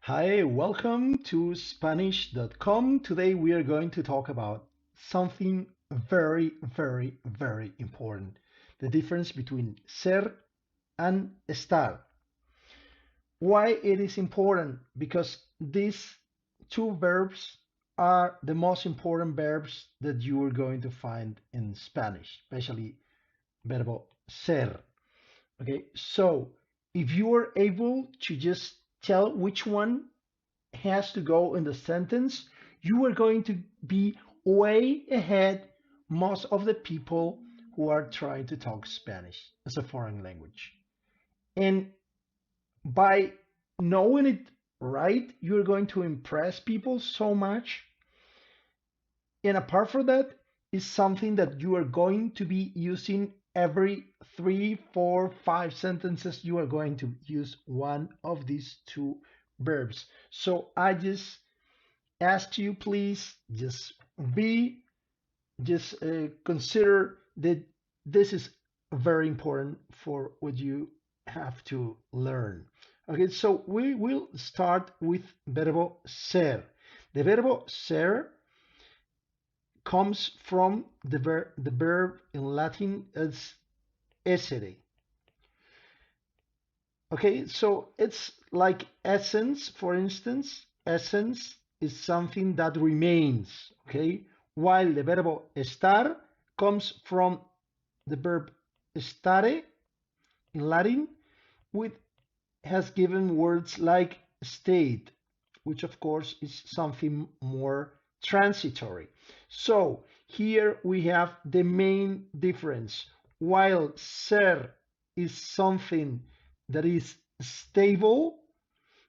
Hi, welcome to Spanish.com. Today we are going to talk about something very important. The difference between ser and estar. Why it is important? Because these two verbs are the most important verbs that you are going to find in Spanish, especially verbo ser. Okay, so if you are able to just tell which one has to go in the sentence, you are going to be way ahead most of the people who are trying to talk Spanish as a foreign language. And by knowing it right, you're going to impress people so much. And apart from that, is something that you are going to be using every three, four, five sentences. You are going to use one of these two verbs. So I just ask you, please be just consider that this is very important for what you have to learn. Okay, so we will start with verbo ser. The verbo ser comes from the verb in Latin as essere. Okay, so it's like essence, for instance. Essence is something that remains, okay? While the verbo estar comes from the verb stare in Latin, which has given words like state, which of course is something more transitory. So here we have the main difference. While ser is something that is stable,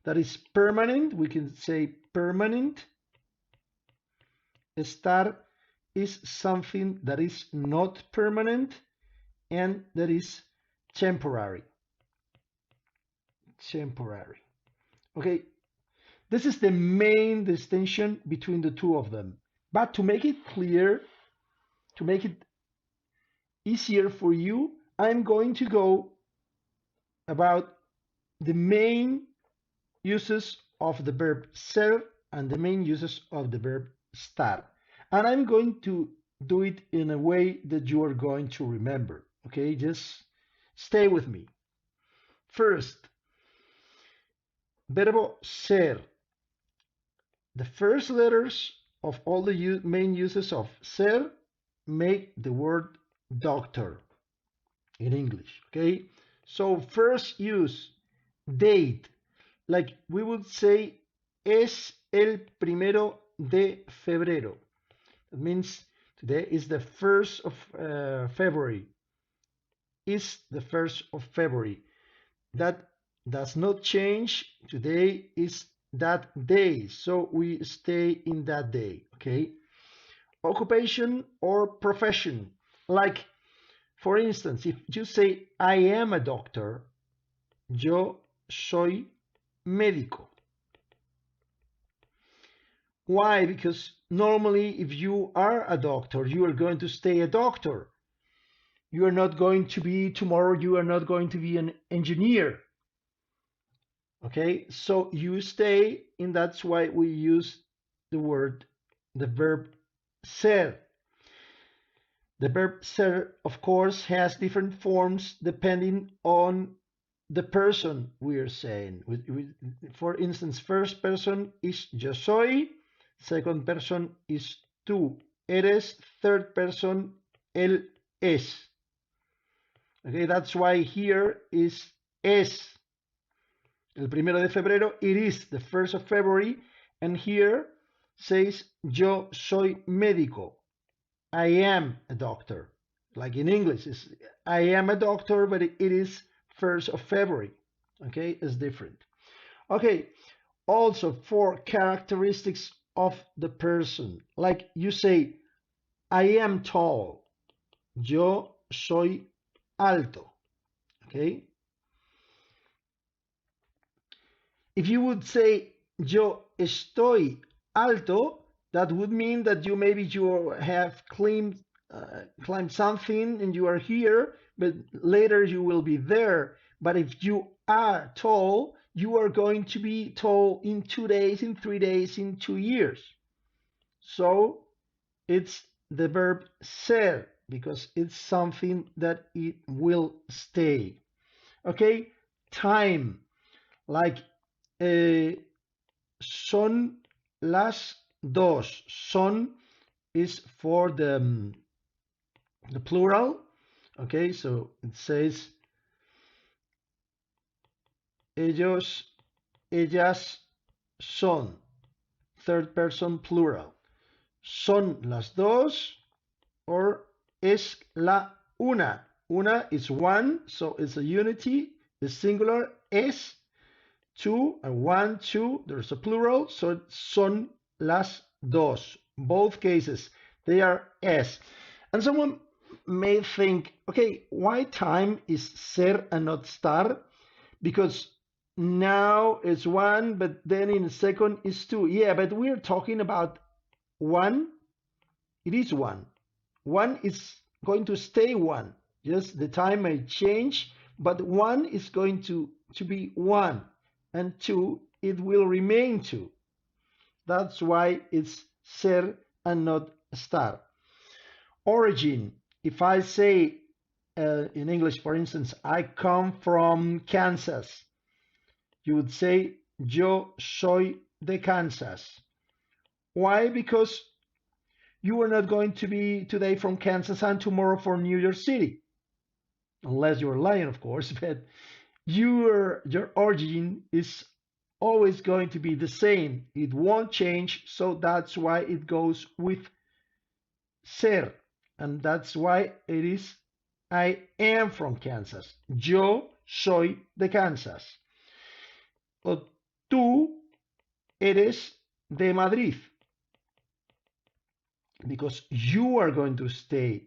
that is permanent, we can say permanent. Estar is something that is not permanent and that is temporary. Temporary. Okay, this is the main distinction between the two of them. But to make it clear, to make it easier for you, I'm going to go about the main uses of the verb ser and the main uses of the verb estar. And I'm going to do it in a way that you are going to remember. Okay, just stay with me. First, verbo ser. The first letters of all the main uses of ser make the word doctor in English. Okay, so first use, date. Like we would say, es el primero de febrero. That means today is the 1st of February. Is the 1st of February. That does not change. Today is that day. So we stay in that day. Okay. Occupation or profession. Like, for instance, if you say, I am a doctor, yo soy médico. Why? Because normally if you are a doctor, you are going to stay a doctor. You are not going to be tomorrow, you are not going to be an engineer. Okay, so you stay, and that's why we use the verb ser. The verb ser, of course, has different forms depending on the person we are saying. For instance, first person is yo soy, second person is tú eres, third person él es. Okay, that's why here is es. El primero de febrero, it is the 1st of February, and here says yo soy médico. I am a doctor. Like in English, it's, I am a doctor, but it is 1st of February. Okay, it's different. Okay, also for characteristics of the person. Like you say, I am tall. Yo soy alto. Okay. If you would say yo estoy alto, that would mean that you have climbed something and you are here, but later you will be there. But if you are tall, you are going to be told in 2 days, in 3 days, in 2 years. So it's the verb ser because it's something that it will stay. Okay, time, like son las dos. Son is for the plural. Okay, so it says ellos, ellas son, third person plural. Son las dos or es la una. Una is one, so it's a unity, it's singular. Es two, and one, two, there's a plural, so son las dos. Both cases, they are es. And someone may think, okay, why time is ser and not estar? Because now it's one, but then in a second it's two. Yeah, but we're talking about one. It is one. One is going to stay one. Just the time may change, but one is going to be one, and two, it will remain two. That's why it's ser and not estar. Origin. If I say in English, for instance, I come from Kansas, you would say yo soy de Kansas. Why? Because you are not going to be today from Kansas and tomorrow from New York City, unless you're lying, of course. But your origin is always going to be the same. It won't change, so that's why it goes with ser, and that's why it is I am from Kansas. Yo soy de Kansas. O tú eres de Madrid, because you are going to stay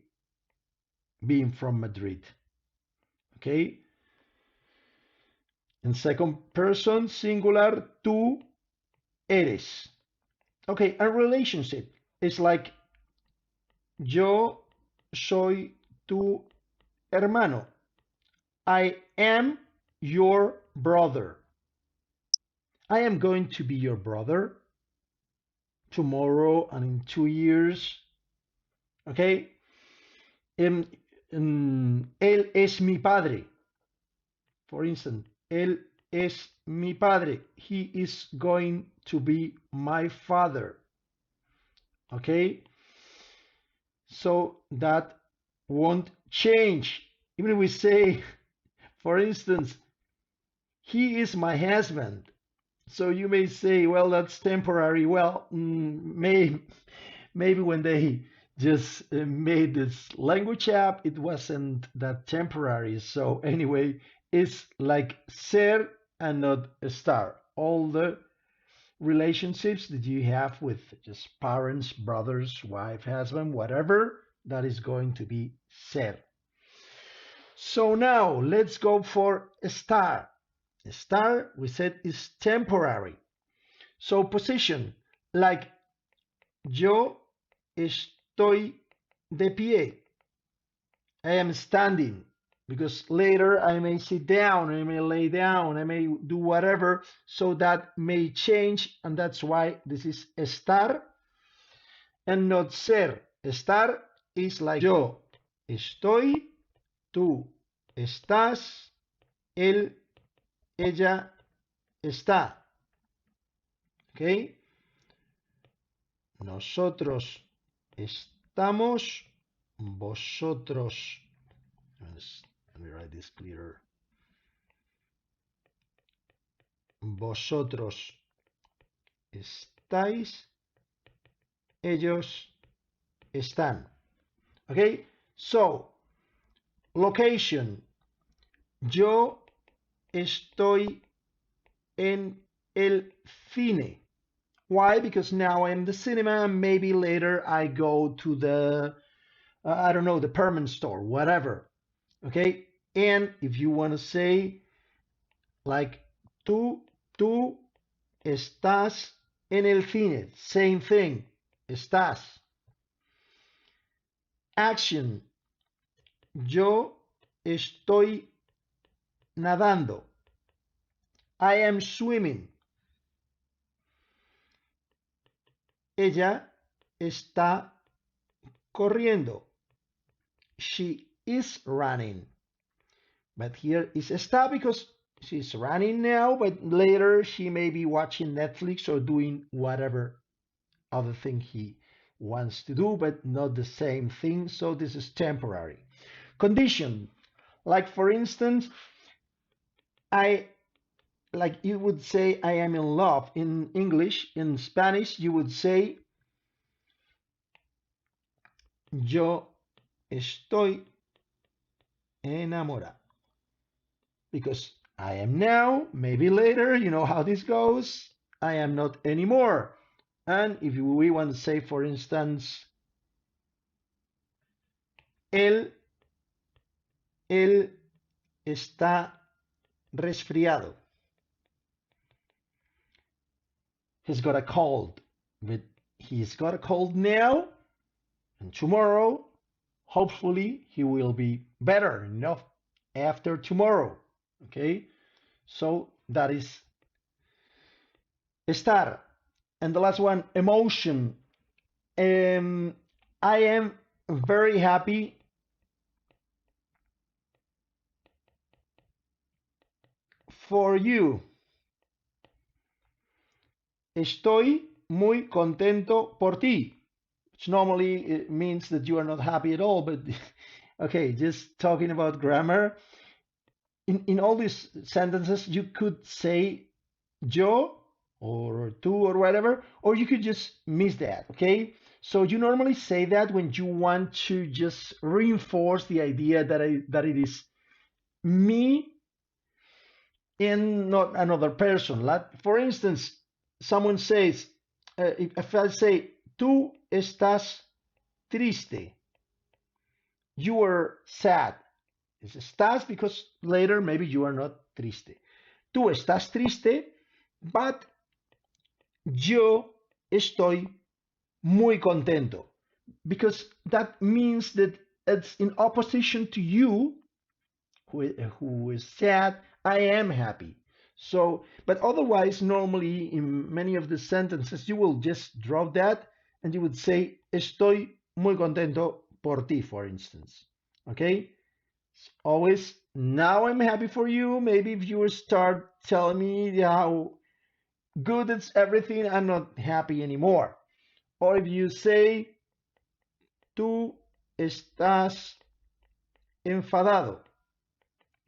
being from Madrid. Okay? In second person singular, tú eres. Okay, a relationship is like yo soy tu hermano. I am your brother. I am going to be your brother tomorrow and in 2 years. Okay? Él es mi padre. For instance, él es mi padre. He is going to be my father. Okay? So that won't change. Even if we say, for instance, he is my husband. So you may say, well, that's temporary. Well, maybe when they just made this language app, it wasn't that temporary. So anyway, it's like ser and not estar. All the relationships that you have with just parents, brothers, wife, husband, whatever, that is going to be ser. So now let's go for estar. Estar, we said, is temporary. So position, like yo estoy de pie. I am standing, because later I may sit down, I may lay down, I may do whatever, so that may change, and that's why this is estar and not ser. Estar is like yo estoy, tú estás, él, ella está. ¿Ok? Nosotros estamos, vosotros. Let me write this clearer. Vosotros estáis, ellos están. Okay, so location. Yo estoy en el cine. Why? Because now I'm in the cinema, and maybe later I go to the, I don't know, the department store, whatever. Okay, and if you want to say like tú estás en el cine, same thing, estás. Action. Yo estoy nadando. I am swimming. Ella está corriendo. She is running. But here is está because she's running now, but later she may be watching Netflix or doing whatever other thing he wants to do, but not the same thing. So this is temporary. Condition, like for instance, I like you would say I am in love in English. In Spanish, you would say yo estoy enamorado. Because I am now, maybe later, you know how this goes, I am not anymore. And if we want to say, for instance, él, él está resfriado. He's got a cold, but he's got a cold now, and tomorrow, hopefully, he will be better enough after tomorrow. Okay, so that is estar. And the last one, emotion. I am very happy for you. Estoy muy contento por ti. Which normally it means that you are not happy at all, but okay, just talking about grammar. In all these sentences, you could say yo or tú or whatever, or you could just miss that, okay? So you normally say that when you want to just reinforce the idea that it is me and not another person. Like, for instance, someone says, if I say, tú estás triste, you are sad. It's estás because later maybe you are not triste. Tú estás triste, but yo estoy muy contento. Because that means that it's in opposition to you, who is sad, I am happy. So, but otherwise, normally in many of the sentences, you will just drop that and you would say, estoy muy contento por ti, for instance. Okay? Always, now I'm happy for you. Maybe if you start telling me how good it's everything, I'm not happy anymore. Or if you say, tú estás enfadado,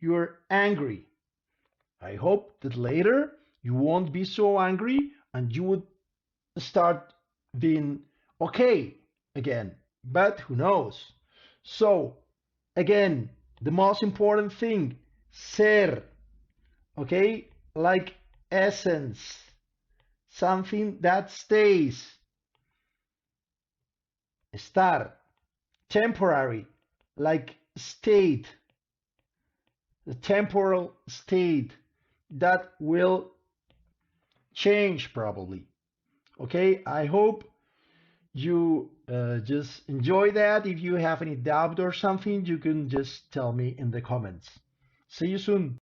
you're angry. I hope that later you won't be so angry and you would start being okay again. But who knows? So, again, the most important thing, ser, okay? Like essence, something that stays. Estar, temporary, like state, the temporal state that will change probably. Okay, I hope you just enjoy that. If you have any doubt or something, you can just tell me in the comments. See you soon.